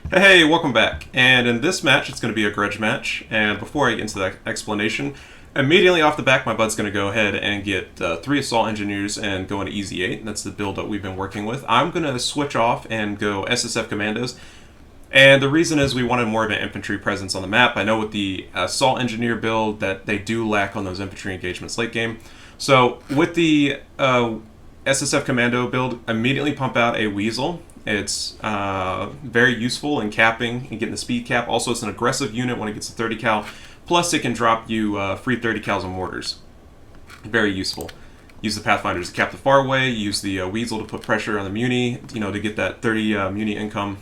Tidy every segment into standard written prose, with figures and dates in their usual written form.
Hey, welcome back. And in this match, it's going to be a grudge match. And before I get into that explanation, immediately off the back, my bud's going to go ahead and get 3 Assault Engineers and go into Easy 8. That's the build that we've been working with. I'm going to switch off and go SSF Commandos. And the reason is we wanted more of an infantry presence on the map. I know with the Assault Engineer build that they do lack on those infantry engagements late game. So with the SSF Commando build, immediately pump out a Weasel. It's very useful in capping and getting the speed cap. Also, it's an aggressive unit when it gets to 30 cal. Plus, it can drop you free 30 cals on mortars. Very useful. Use the Pathfinders to cap the far away. Use the Weasel to put pressure on the Muni, to get that 30 Muni income.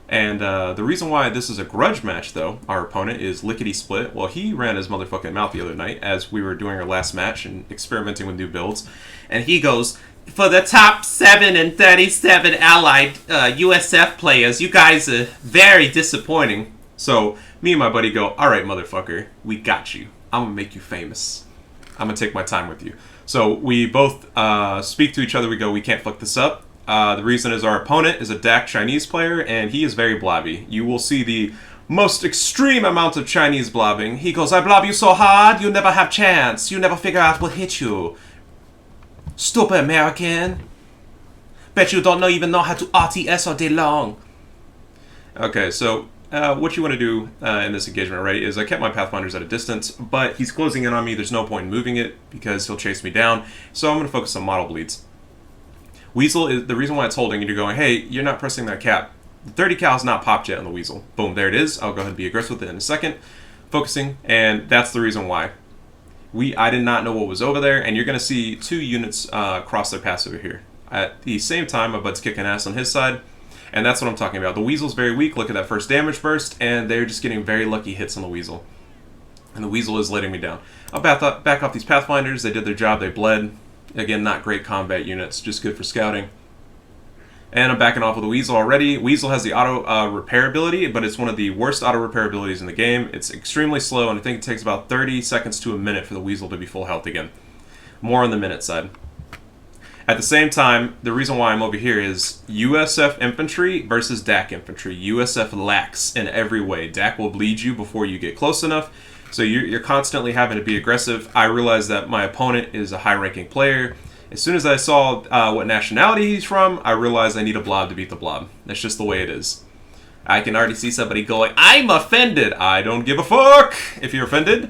And the reason why this is a grudge match, though, our opponent is Lickety Split. Well, he ran his motherfucking mouth the other night as we were doing our last match and experimenting with new builds. And he goes, "For the top 7 and 37 allied USF players, you guys are very disappointing." So me and my buddy go, "All right, motherfucker, we got you. I'm going to make you famous. I'm going to take my time with you." So we both speak to each other. We go, "We can't fuck this up." The reason is our opponent is a DAC Chinese player, and he is very blobby. You will see the most extreme amount of Chinese blobbing. He goes, "I blob you so hard, you never have chance. You never figure out what hit you. Stupid American. Bet you don't even know how to RTS all day long." Okay, so what you want to do in this engagement, right, is I kept my Pathfinders at a distance, but he's closing in on me. There's no point in moving it because he'll chase me down. So I'm going to focus on model bleeds. Weasel is the reason why it's holding, and you're going, "Hey, you're not pressing that cap." The 30 cal is not popped yet on the Weasel. Boom, there it is. I'll go ahead and be aggressive with it in a second. Focusing, and that's the reason why. I did not know what was over there, and you're going to see 2 units cross their paths over here. At the same time, my bud's kicking ass on his side, and that's what I'm talking about. The Weasel's very weak. Look at that first damage burst, and they're just getting very lucky hits on the Weasel. And the Weasel is letting me down. I'll back off these Pathfinders. They did their job. They bled. Again, not great combat units, just good for scouting. And I'm backing off with the Weasel already. Weasel has the auto repair ability, but it's one of the worst auto repair abilities in the game. It's extremely slow, and I think it takes about 30 seconds to a minute for the Weasel to be full health again. More on the minute side. At the same time, the reason why I'm over here is USF Infantry versus DAC Infantry. USF lacks in every way. DAC will bleed you before you get close enough. So you're constantly having to be aggressive. I realized that my opponent is a high-ranking player. As soon as I saw what nationality he's from, I realized I need a blob to beat the blob. That's just the way it is. I can already see somebody going, "I'm offended." I don't give a fuck if you're offended.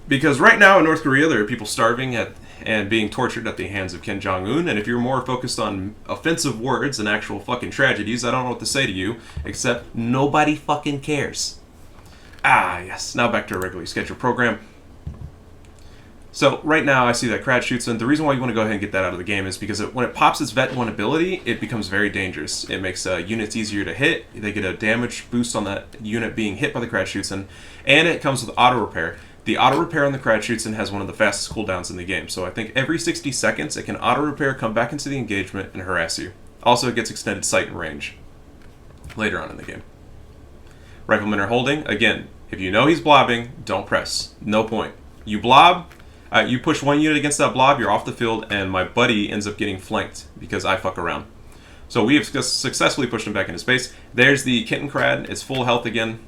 Because right now in North Korea, there are people starving and being tortured at the hands of Kim Jong-un. And if you're more focused on offensive words than actual fucking tragedies, I don't know what to say to you, except nobody fucking cares. Ah, yes. Now back to a regularly scheduled program. So right now I see that Crad shoots in. The reason why you want to go ahead and get that out of the game is because when it pops its Vet 1 ability, it becomes very dangerous. It makes units easier to hit. They get a damage boost on that unit being hit by the Crad shoots in. And it comes with auto repair. The auto repair on the Crad shoots in has one of the fastest cooldowns in the game. So I think every 60 seconds it can auto repair, come back into the engagement, and harass you. Also, it gets extended sight and range later on in the game. Riflemen are holding. Again, if you know he's blobbing, don't press. No point. You blob, you push one unit against that blob, you're off the field, and my buddy ends up getting flanked because I fuck around. So we have successfully pushed him back into space. There's the Kitten Crad. It's full health again.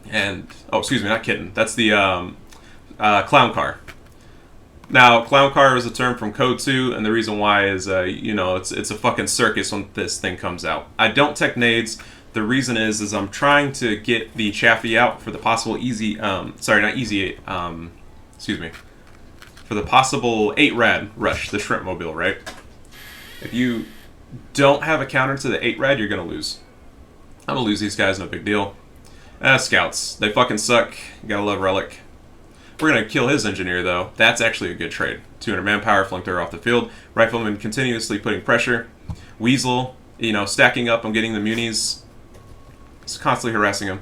And, oh, excuse me, not Kitten. That's the Clown Car. Now, Clown Car is a term from Code 2, and the reason why is, it's a fucking circus when this thing comes out. I don't tech nades. The reason is I'm trying to get the Chaffee out for the possible easy, for the possible 8 rad rush, the Shrimp Mobile, right? If you don't have a counter to the 8 rad, you're going to lose. I'm going to lose these guys, no big deal. Scouts, they fucking suck. You gotta love Relic. We're going to kill his engineer, though. That's actually a good trade. 200 manpower, flanked her off the field. Rifleman continuously putting pressure. Weasel, stacking up on getting the munis. It's constantly harassing him.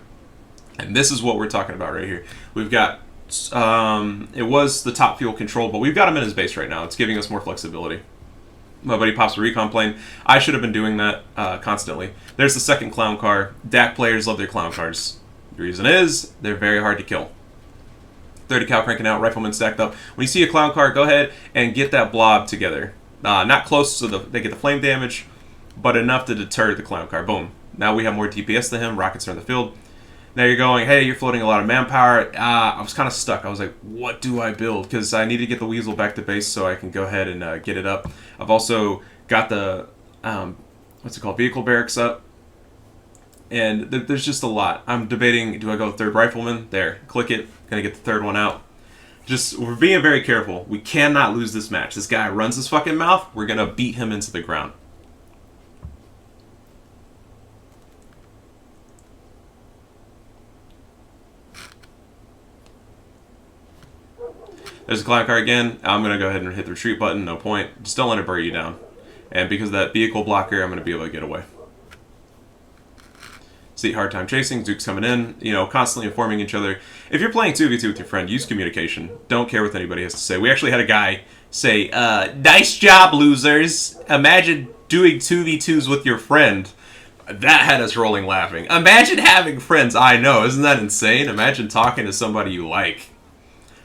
And this is what we're talking about right here. We've got, it was the top fuel control, but we've got him in his base right now. It's giving us more flexibility. My buddy pops a recon plane. I should have been doing that constantly. There's the second Clown Car. DAC players love their Clown Cars. The reason is, they're very hard to kill. 30 cal cranking out, Rifleman stacked up. When you see a Clown Car, go ahead and get that blob together. Not close so they get the flame damage, but enough to deter the Clown Car. Boom. Now we have more DPS than him. Rockets are in the field. Now you're going, hey, you're floating a lot of manpower. I was kind of stuck. I was like, what do I build? Because I need to get the Weasel back to base so I can go ahead and get it up. I've also got the, what's it called, vehicle barracks up. And there's just a lot. I'm debating, do I go third rifleman? There, click it. Gonna get the third one out. Just, we're being very careful. We cannot lose this match. This guy runs his fucking mouth. We're gonna beat him into the ground. There's a clown car again. I'm going to go ahead and hit the retreat button. No point. Just don't let it bury you down. And because of that vehicle blocker, I'm going to be able to get away. See, hard time chasing. Duke's coming in. You know, constantly informing each other. If you're playing 2v2 with your friend, use communication. Don't care what anybody has to say. We actually had a guy say, nice job, losers. Imagine doing 2v2s with your friend. That had us rolling laughing. Imagine having friends I know. Isn't that insane? Imagine talking to somebody you like.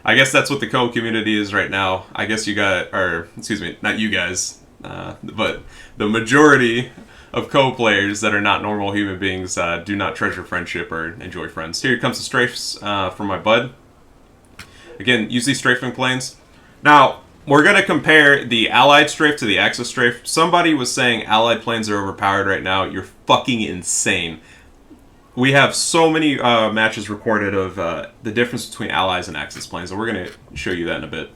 I guess that's what the co community is right now. I guess you got, or excuse me, not you guys, but the majority of co players that are not normal human beings do not treasure friendship or enjoy friends. Here comes the strafes from my bud. Again, use these strafing planes. Now, we're going to compare the Allied strafe to the Axis strafe. Somebody was saying Allied planes are overpowered right now. You're fucking insane. We have so many matches recorded of the difference between Allies and Axis planes, and we're going to show you that in a bit.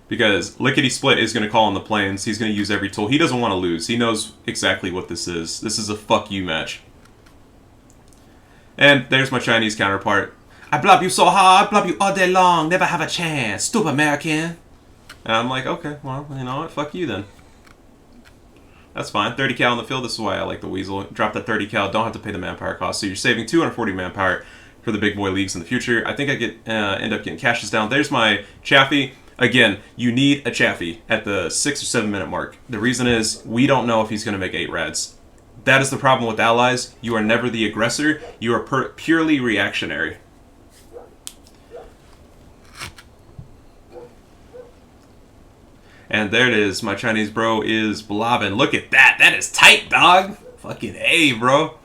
Because Lickety Split is going to call on the planes. He's going to use every tool. He doesn't want to lose. He knows exactly what this is. This is a fuck you match. And there's my Chinese counterpart. I blub you so hard, blub you all day long, never have a chance, stupid American. And I'm like, okay, well, you know what, fuck you then. That's fine. 30 cal in the field. This is why I like the Weasel. Drop that 30 cal. Don't have to pay the manpower cost. So you're saving 240 manpower for the big boy leagues in the future. I think I end up getting cashes down. There's my Chaffee. Again, you need a Chaffee at the 6 or 7 minute mark. The reason is we don't know if he's going to make 8 rads. That is the problem with allies. You are never the aggressor. You are purely reactionary. And there it is. My Chinese bro is blobbing. Look at that. That is tight, dog. Fucking A, bro.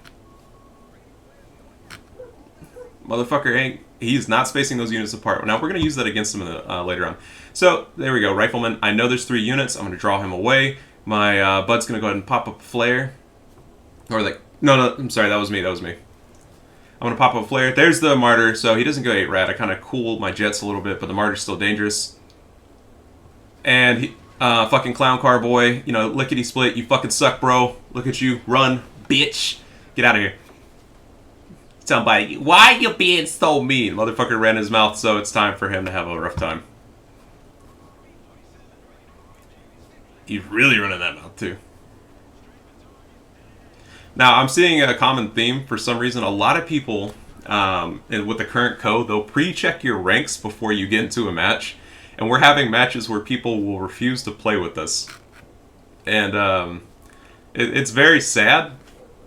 Motherfucker ain't... He's not spacing those units apart. Now, we're going to use that against him later on. So, there we go. Rifleman. I know there's 3 units. I'm going to draw him away. My bud's going to go ahead and pop up a flare. Or like... No, I'm sorry. That was me. I'm going to pop up a flare. There's the Martyr. So, he doesn't go 8 rad. I kind of cool my jets a little bit, but the Martyr's still dangerous. And he, fucking clown car boy, you know, lickety split, you fucking suck, bro. Look at you, run, bitch. Get out of here. Somebody, why you being so mean? Motherfucker ran his mouth, so it's time for him to have a rough time. He's really running that mouth, too. Now, I'm seeing a common theme for some reason. A lot of people, with the current code, they'll pre-check your ranks before you get into a match. And we're having matches where people will refuse to play with us. And it's very sad.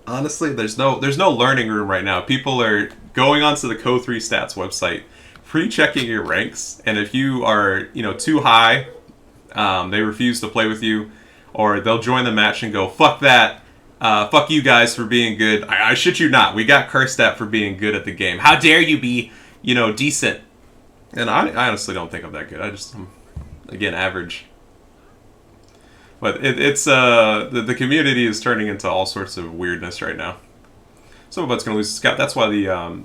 Honestly, there's no learning room right now. People are going onto the Co3 Stats website, pre-checking your ranks, and if you are, you know, too high, they refuse to play with you, or they'll join the match and go, fuck that, fuck you guys for being good. I shit you not, we got cursed at for being good at the game. How dare you be, you know, decent? And I honestly don't think I'm that good. I'm, again, average. But it's the community is turning into all sorts of weirdness right now. Somebody's going to lose his scout. That's why the,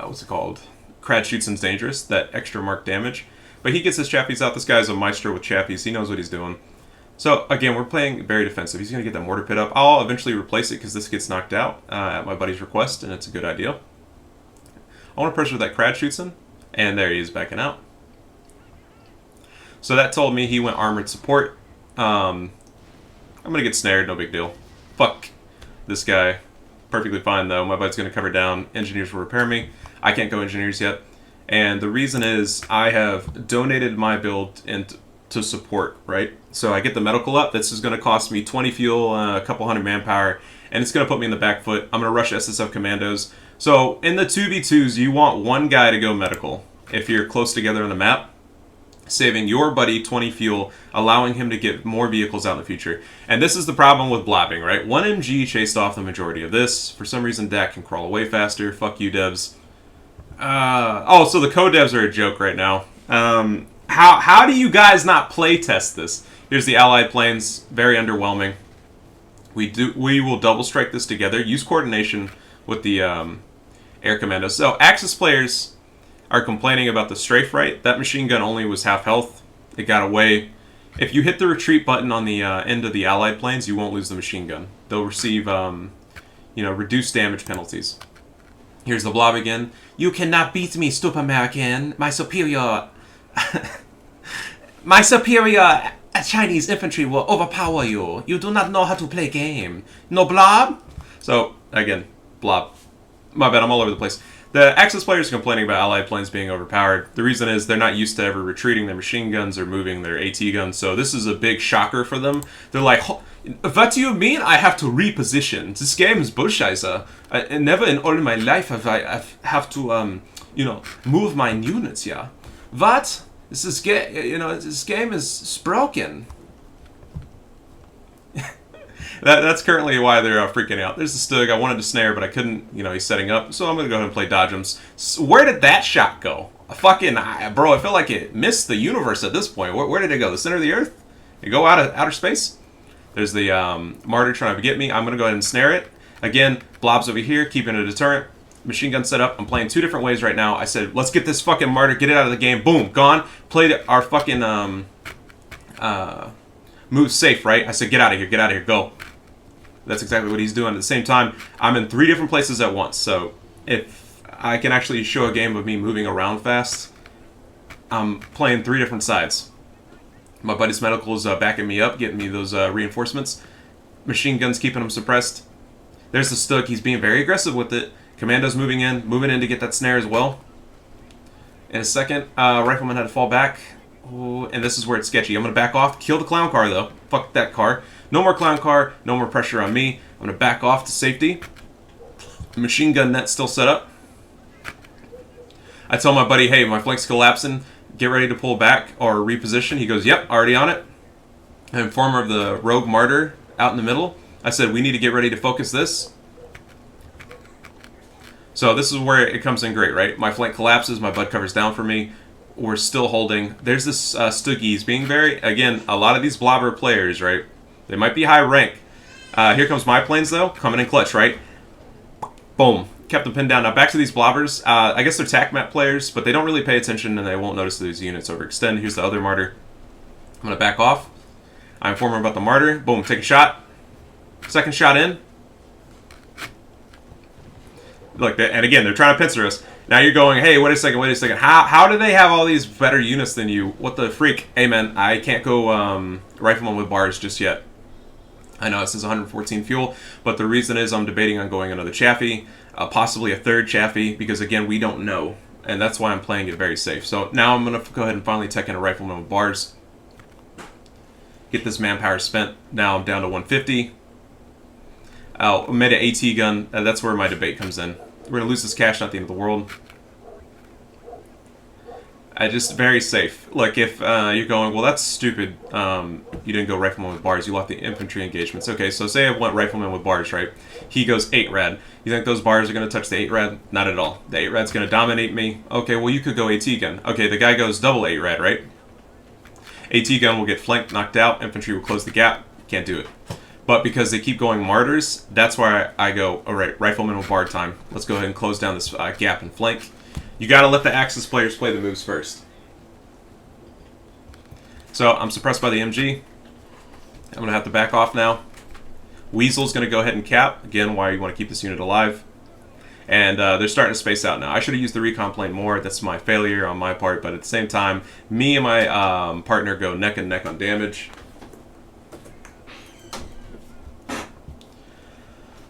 what's it called? Crad Shootson's dangerous, that extra mark damage. But he gets his Chappies out. This guy's a maestro with Chappies. He knows what he's doing. So, again, we're playing very defensive. He's going to get that mortar pit up. I'll eventually replace it because this gets knocked out at my buddy's request, and it's a good idea. I want to pressure that Crad Shootson. And there he is backing out. So that told me he went armored support. I'm going to get snared, no big deal. Fuck this guy. Perfectly fine, though. My bud's going to cover down. Engineers will repair me. I can't go engineers yet. And the reason is I have donated my build to support, right? So I get the medical up. This is going to cost me 20 fuel, a couple hundred manpower, and it's going to put me in the back foot. I'm going to rush SSF commandos. So in the 2v2s, you want one guy to go medical if you're close together on the map. saving your buddy 20 fuel, allowing him to get more vehicles out in the future. And this is the problem with blobbing, right? 1MG chased off the majority of this. For some reason, Dak can crawl away faster. Fuck you, devs. Oh, so the co-devs are a joke right now. How do you guys not play test this? Here's the allied planes. Very underwhelming. We will double strike this together. Use coordination with the air commandos. So Axis players are complaining about the strafe right. That machine gun only was half health. It got away. If you hit the retreat button on the end of the allied planes, you won't lose the machine gun. They'll receive reduced damage penalties. Here's the blob again. You cannot beat me, stupid American. My superior Chinese infantry will overpower you. You do not know how to play game. No blob? So, again, blob. My bad, I'm all over the place. The Axis players are complaining about allied planes being overpowered. The reason is they're not used to ever retreating their machine guns or moving their AT guns, so this is a big shocker for them. They're like, what do you mean I have to reposition? This game is bullshit. Never in all my life have to, move my units, yeah. What? This game is broken. That's currently why they're freaking out. There's the Stug. I wanted to snare, but I couldn't. He's setting up, so I'm gonna go ahead and play dodgems. So where did that shot go? Bro, I feel like it missed the universe at this point. Where did it go? The center of the earth? It go out of outer space? There's the martyr trying to get me. I'm gonna go ahead and snare it. Again, blobs over here, keeping a deterrent. Machine gun set up. I'm playing two different ways right now. I said, let's get this fucking martyr, get it out of the game. Boom, gone. Played our fucking move safe, right? I said, get out of here, go. That's exactly what he's doing. At the same time, I'm in 3 different places at once. So if I can actually show a game of me moving around fast, I'm playing 3 different sides. My buddy's medical is backing me up, getting me those reinforcements. Machine gun's keeping him suppressed. There's the Stug. He's being very aggressive with it. Commando's moving in to get that snare as well. In a second, Rifleman had to fall back. Ooh, and this is where it's sketchy. I'm going to back off. Kill the clown car, though. Fuck that car. No more clown car. No more pressure on me. I'm going to back off to safety. Machine gun net still set up. I tell my buddy, hey, my flank's collapsing. Get ready to pull back or reposition. He goes, yep, already on it. I inform her of the rogue martyr out in the middle. I said, we need to get ready to focus this. So this is where it comes in great, right? My flank collapses, my bud covers down for me. We're still holding. There's this Stuggy. He's being very, again, a lot of these blobber players, right? They might be high rank. Here comes my planes, though, coming in clutch, right? Boom. Kept them pinned down. Now back to these blobbers. I guess they're TAC map players, but they don't really pay attention and they won't notice these units overextend. Here's the other martyr. I'm going to back off. I inform her about the martyr. Boom, take a shot. Second shot in. Look, and again, they're trying to pincer us. Now you're going, hey, wait a second. How do they have all these better units than you? What the freak? Hey, man, I can't go rifleman with bars just yet. I know it says 114 fuel, but the reason is I'm debating on going another Chaffee, possibly a third Chaffee, because, again, we don't know. And that's why I'm playing it very safe. So now I'm going to go ahead and finally tech in a rifleman with bars. Get this manpower spent. Now I'm down to 150. I made an AT gun. That's where my debate comes in. We're going to lose this cash, not the end of the world. Just very safe. Like, if you're going, well, that's stupid. You didn't go rifleman with bars. You left the infantry engagements. Okay, so say I went rifleman with bars, right? He goes 8 rad. You think those bars are going to touch the 8 rad? Not at all. The 8 rad's going to dominate me. Okay, well, you could go AT gun. Okay, the guy goes double 8 rad, right? AT gun will get flanked, knocked out. Infantry will close the gap. Can't do it. But because they keep going martyrs, that's why I go, all right, rifleman with bar time. Let's go ahead and close down this gap and flank. You got to let the Axis players play the moves first. So I'm suppressed by the MG. I'm going to have to back off now. Weasel's going to go ahead and cap. Again, why you want to keep this unit alive. And they're starting to space out now. I should have used the recon plane more. That's my failure on my part. But at the same time, me and my partner go neck and neck on damage.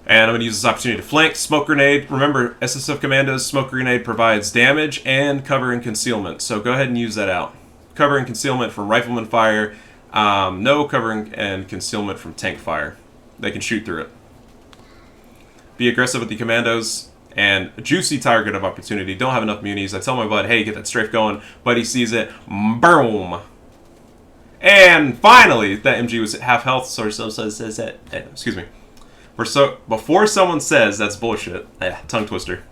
And I'm going to use this opportunity to flank. Smoke grenade. Remember, SSF Commandos, smoke grenade provides damage and cover and concealment. So go ahead and use that out. Cover and concealment from rifleman fire. No cover and concealment from tank fire. They can shoot through it. Be aggressive with the commandos. And juicy target of opportunity. Don't have enough munis. I tell my bud, hey, get that strafe going. Buddy sees it. Boom. And finally, that MG was at half health. So says that. Excuse me. Before someone says that's bullshit. Tongue twister.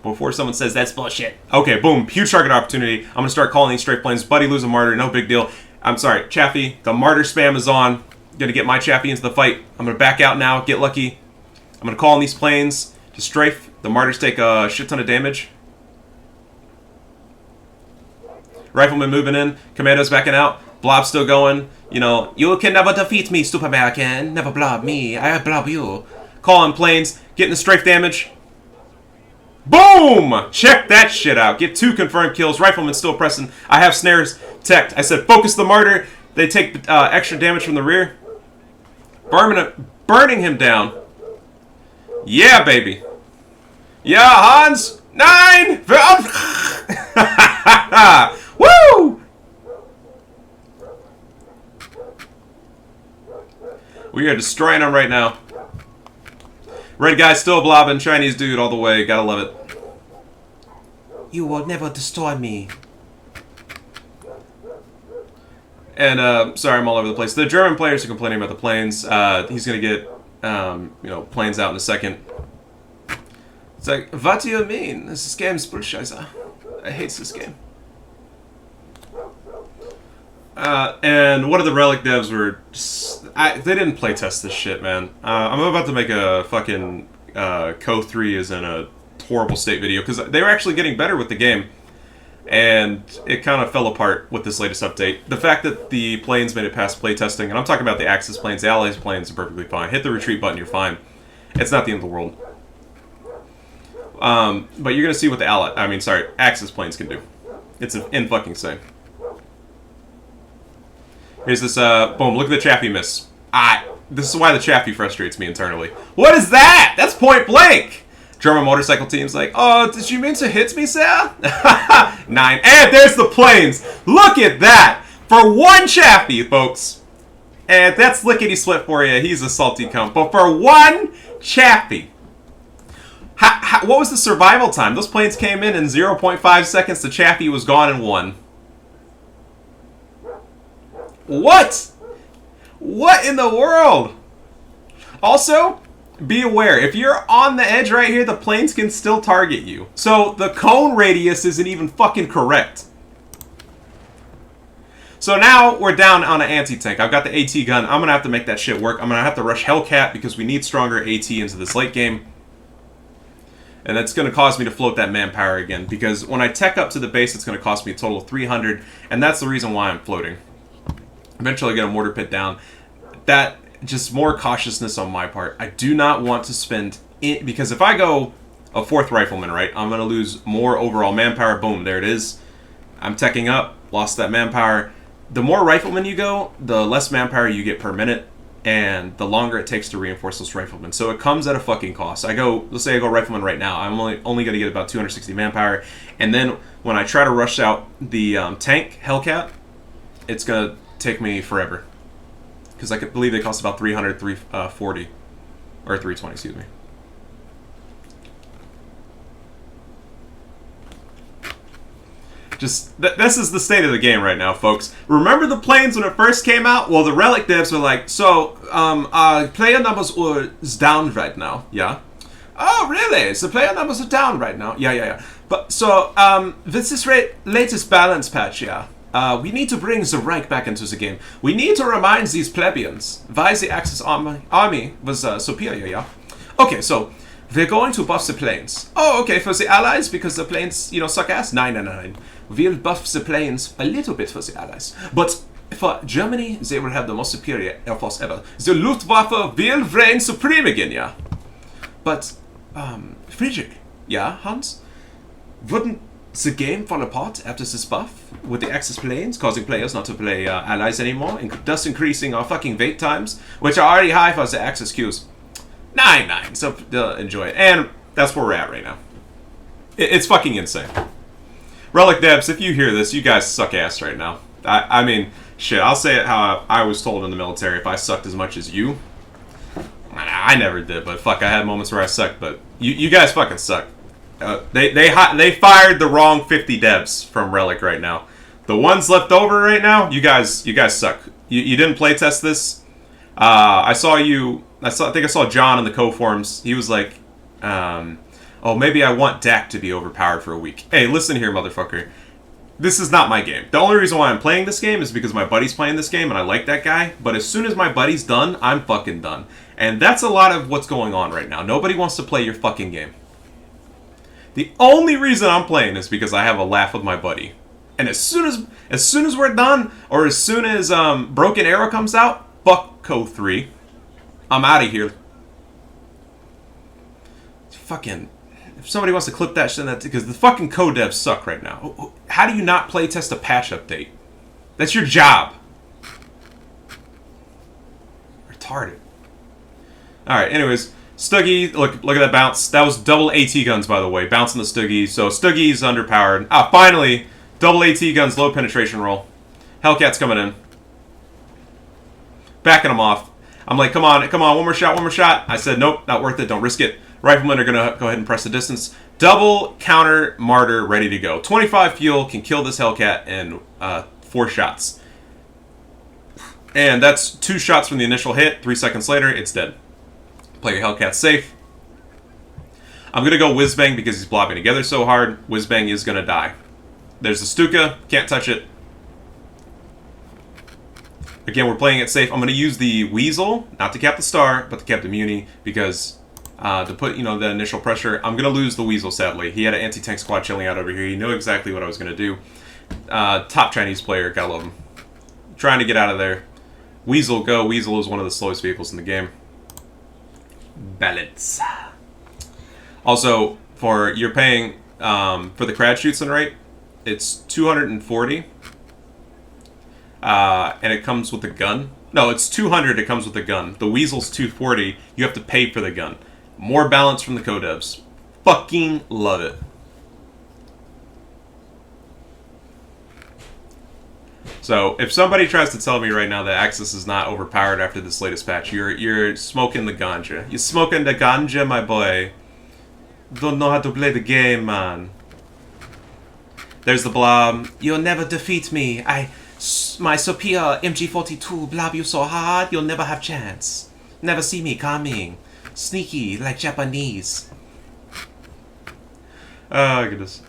Before someone says that's bullshit. Okay, boom. Huge target opportunity. I'm going to start calling these strafe planes. Buddy lose a martyr. No big deal. I'm sorry. Chaffee. The martyr spam is on. Going to get my Chappie into the fight. I'm going to back out now, get lucky. I'm going to call on these planes to strafe. The martyrs take a shit ton of damage. Rifleman moving in. Commando's backing out. Blob still going. You know, you can never defeat me, stupid American. Never blob me. I blob you. Call on planes. Getting the strafe damage. Boom! Check that shit out. Get 2 confirmed kills. Rifleman still pressing. I have snares teched. I said focus the martyr. They take extra damage from the rear. Burning him down. Yeah, baby. Yeah, Hans. 9. Woo! We are destroying them right now. Red guy still blobbing. Chinese dude all the way. Gotta love it. You will never destroy me. And, sorry, I'm all over the place. The German players are complaining about the planes. He's going to get, you know, planes out in a second. It's like, what do you mean? This game's bullshit. I hate this game. And one of the Relic devs were just, they didn't playtest this shit, man. I'm about to make a fucking Co 3 is in a horrible state video, because they were actually getting better with the game. And it kind of fell apart with this latest update. The fact that the planes made it past playtesting, and I'm talking about the Axis planes, the Allies planes are perfectly fine. Hit the retreat button, you're fine. It's not the end of the world. But you're going to see what the Axis planes can do. It's in-fucking insane. Here's this, boom, look at the Chaffee miss. This is why the Chaffee frustrates me internally. What is that? That's point blank! German motorcycle team's like, oh, did you mean to hit me, sir? 9. And there's the planes. Look at that. For 1 Chaffee, folks. And that's lickety-split for you. He's a salty cunt. But for 1 Chaffee. What was the survival time? Those planes came in 0.5 seconds. The Chaffee was gone in 1. What? What in the world? Also, be aware, if you're on the edge right here, the planes can still target you. So the cone radius isn't even fucking correct. So now we're down on an anti-tank. I've got the AT gun. I'm going to have to make that shit work. I'm going to have to rush Hellcat because we need stronger AT into this late game. And that's going to cause me to float that manpower again. Because when I tech up to the base, it's going to cost me a total of 300. And that's the reason why I'm floating. Eventually get a mortar pit down. That... just more cautiousness on my part. I do not want to spend... because if I go a 4th rifleman, right, I'm going to lose more overall manpower. Boom, there it is. I'm teching up. Lost that manpower. The more riflemen you go, the less manpower you get per minute. And the longer it takes to reinforce those riflemen. So it comes at a fucking cost. Let's say I go rifleman right now. I'm only going to get about 260 manpower. And then when I try to rush out the tank, Hellcat, it's going to take me forever. Because I believe they cost about 300, 340, or 320, excuse me. This is the state of the game right now, folks. Remember the planes when it first came out? Well, the Relic devs were like, so, player numbers is down right now, yeah? Oh, really? So player numbers are down right now? Yeah. But, so, with this latest balance patch, yeah, we need to bring the Reich back into the game. We need to remind these plebeians why the Axis army was superior, yeah? Okay, so, we're going to buff the planes. Oh, okay, for the Allies, because the planes, suck ass? No. We'll buff the planes a little bit for the Allies. But for Germany, they will have the most superior air force ever. The Luftwaffe will reign supreme again, yeah? But, Friedrich, yeah, Hans? Wouldn't the game fall apart after this buff with the Axis planes, causing players not to play Allies anymore, thus increasing our fucking wait times, which are already high for the Axis queues? 9. So enjoy it. And that's where we're at right now. It's fucking insane. Relic devs, if you hear this, you guys suck ass right now. I mean, shit, I'll say it how I was told in the military. If I sucked as much as you, I never did, but fuck, I had moments where I sucked. But you guys fucking suck. They fired the wrong 50 devs from Relic right now. The ones left over right now, you guys suck. You didn't playtest this. I saw you. I think I saw John in the co-forums. He was like, "Oh, maybe I want Dak to be overpowered for a week." Hey, listen here, motherfucker. This is not my game. The only reason why I'm playing this game is because my buddy's playing this game and I like that guy. But as soon as my buddy's done, I'm fucking done. And that's a lot of what's going on right now. Nobody wants to play your fucking game. The only reason I'm playing is because I have a laugh with my buddy. And as soon as we're done, or as soon as Broken Arrow comes out, fuck Co 3. I'm out of here. Fucking, if somebody wants to clip that shit, because the fucking code devs suck right now. How do you not playtest a patch update? That's your job. Retarded. Alright, anyways, Stuggy, look at that bounce. That was double AT guns, by the way. Bouncing the Stuggy. So Stuggy's underpowered. Ah, finally! Double AT guns, low penetration roll. Hellcat's coming in. Backing him off. I'm like, come on, one more shot. I said, nope, not worth it, don't risk it. Riflemen are going to go ahead and press the distance. Double counter martyr ready to go. 25 fuel can kill this Hellcat in 4 shots. And that's 2 shots from the initial hit. 3 seconds later, it's dead. Play your Hellcat safe. I'm going to go Whizbang because he's blobbing together so hard. Whizbang is going to die. There's the Stuka. Can't touch it. Again, we're playing it safe. I'm going to use the Weasel, not to cap the Star, but to cap the Muni, because to put, the initial pressure. I'm going to lose the Weasel, sadly. He had an anti-tank squad chilling out over here. He knew exactly what I was going to do. Top Chinese player. Gotta love him. Trying to get out of there. Weasel, go. Weasel is one of the slowest vehicles in the game. Balance. Also, you're paying for the Kradschutzen, right? It's 240. And it comes with a gun. No, it's 200. It comes with a gun. The Weasel's 240. You have to pay for the gun. More balance from the co-devs. Fucking love it. So, if somebody tries to tell me right now that Axis is not overpowered after this latest patch, you're smoking the ganja. You're smoking the ganja, my boy. Don't know how to play the game, man. There's the blob. You'll never defeat me. My superior MG42 blob you so hard, you'll never have chance. Never see me coming. Sneaky like Japanese. Oh, goodness.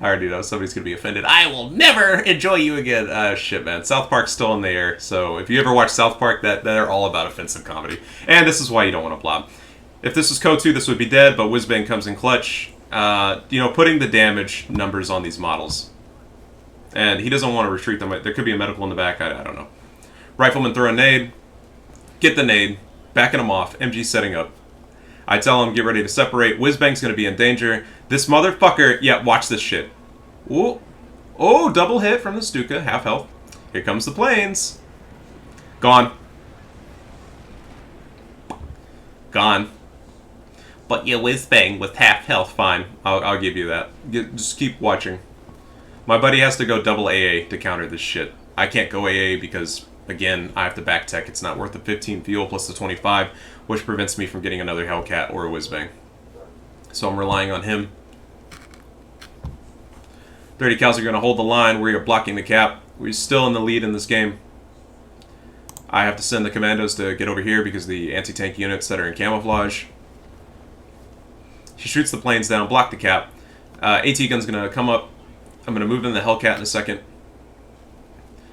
I already know somebody's going to be offended. I will never enjoy you again. Shit, man. South Park's still in the air. So if you ever watch South Park, they're all about offensive comedy. And this is why you don't want to blob. If this was KO2, this would be dead, but Whizbang comes in clutch. Putting the damage numbers on these models. And he doesn't want to retreat them. There could be a medical in the back. I don't know. Rifleman throw a nade. Get the nade. Backing him off. MG setting up. I tell him, get ready to separate. Whizbang's going to be in danger. This motherfucker... Yeah, watch this shit. Ooh. Oh, double hit from the Stuka. Half health. Here comes the planes. Gone. Gone. But your Whizbang with half health, fine. I'll give you that. Just keep watching. My buddy has to go double AA to counter this shit. I can't go AA because, again, I have to back tech. It's not worth the 15 fuel plus the 25, which prevents me from getting another Hellcat or a Whizbang. So I'm relying on him. 30 cals are going to hold the line. We are blocking the cap. We're still in the lead in this game. I have to send the commandos to get over here because the anti-tank units that are in camouflage. She shoots the planes down, block the cap. AT gun's going to come up. I'm going to move in the Hellcat in a second.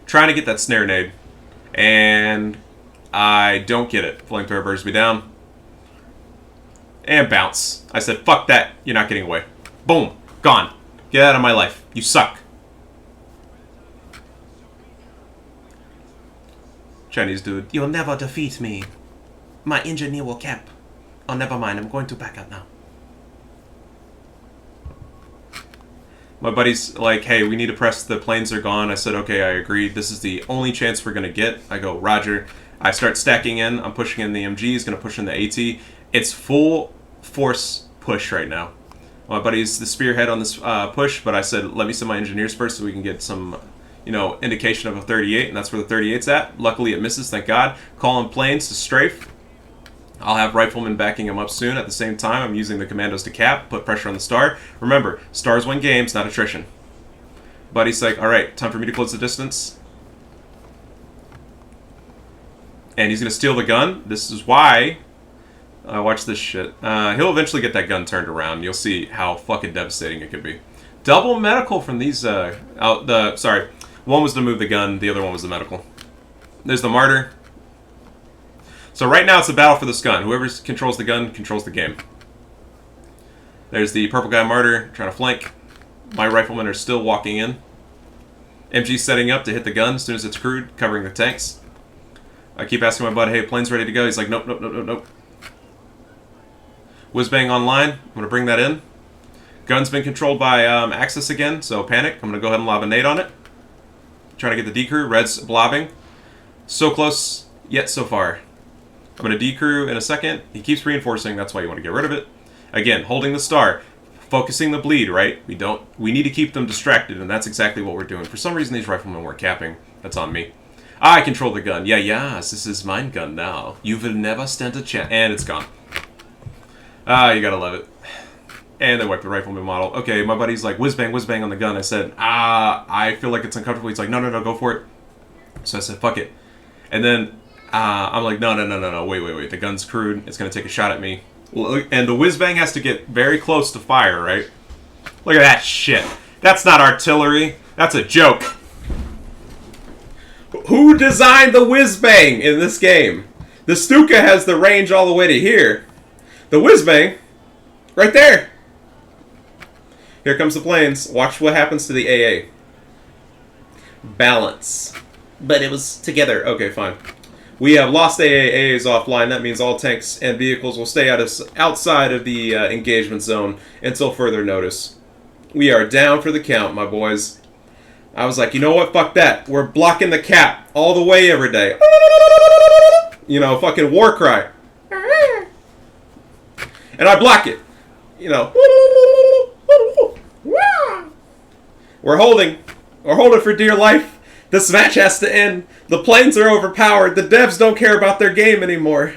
Trying to get that snare nade. And I don't get it. Flamethrower bursts me down. And bounce. I said, fuck that. You're not getting away. Boom. Gone. Get out of my life. You suck. Chinese dude. You'll never defeat me. My engineer will camp. Oh, never mind. I'm going to back out now. My buddy's like, hey, we need to press, the planes are gone. I said, okay, I agree. This is the only chance we're going to get. I go, roger. I start stacking in. I'm pushing in the MG. He's going to push in the AT. It's full force push right now. My buddy's the spearhead on this push, but I said, let me send my engineers first so we can get some, you know, indication of a 38, and that's where the 38's at. Luckily, it misses, thank God. Calling planes to strafe. I'll have riflemen backing him up soon. At the same time, I'm using the commandos to cap, put pressure on the star. Remember, stars win games, not attrition. Buddy's like, all right, time for me to close the distance. And he's going to steal the gun. This is why... watch this shit. He'll eventually get that gun turned around. You'll see how fucking devastating it could be. Double medical from these... sorry. One was to move the gun. The other one was the medical. There's the martyr. So right now it's a battle for this gun. Whoever controls the gun controls the game. There's the purple guy martyr trying to flank. My riflemen are still walking in. MG setting up to hit the gun as soon as it's crewed, covering the tanks. I keep asking my bud, hey, plane's ready to go. He's like, nope, nope, nope, nope, nope. Whizbang online. I'm going to bring that in. Gun's been controlled by Axis again, so panic. I'm going to go ahead and lob a nade on it. Trying to get the decrew. Red's blobbing. So close, yet so far. I'm going to decrew in a second. He keeps reinforcing. That's why you want to get rid of it. Again, holding the star. Focusing the bleed, right? We need to keep them distracted, and that's exactly what we're doing. For some reason, these riflemen weren't capping. That's on me. I control the gun. Yes, this is mine gun now. You will never stand a chance. And it's gone. You gotta love it. And they wipe the rifleman model. Okay, my buddy's like, whiz bang on the gun. I said, I feel like it's uncomfortable. He's like, no, go for it. So I said, fuck it. And then I'm like, no, wait. The gun's crewed. It's gonna take a shot at me. And the whiz bang has to get very close to fire, right? Look at that shit. That's not artillery. That's a joke. Who designed the whiz bang in this game? The Stuka has the range all the way to here. The whiz bang, right there. Here comes the planes. Watch what happens to the AA. Balance. But it was together. Okay, fine. We have lost AAs offline. That means all tanks and vehicles will stay outside of the engagement zone until further notice. We are down for the count, my boys. I was like, you know what? Fuck that. We're blocking the cap all the way every day. You know, fucking war cry. And I block it. You know. We're holding. We're holding for dear life. This match has to end. The planes are overpowered. The devs don't care about their game anymore.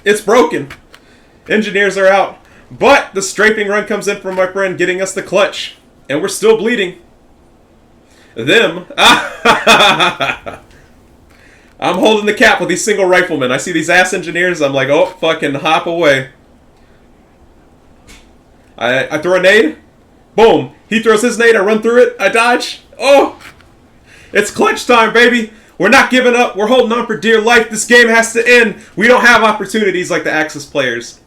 It's broken. Engineers are out. But the strafing run comes in from my friend, getting us the clutch. And we're still bleeding. Them. I'm holding the cap with these single riflemen. I see these ass engineers. I'm like, oh, fucking hop away. I throw a nade. Boom. He throws his nade. I run through it. I dodge. Oh. It's clutch time, baby. We're not giving up. We're holding on for dear life. This game has to end. We don't have opportunities like the Axis players.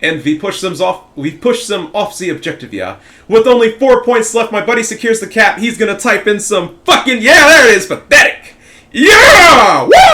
And we push them off the objective, yeah. With only 4 points left, my buddy secures the cap. He's gonna type in some fucking, yeah, there it is, pathetic. Yeah!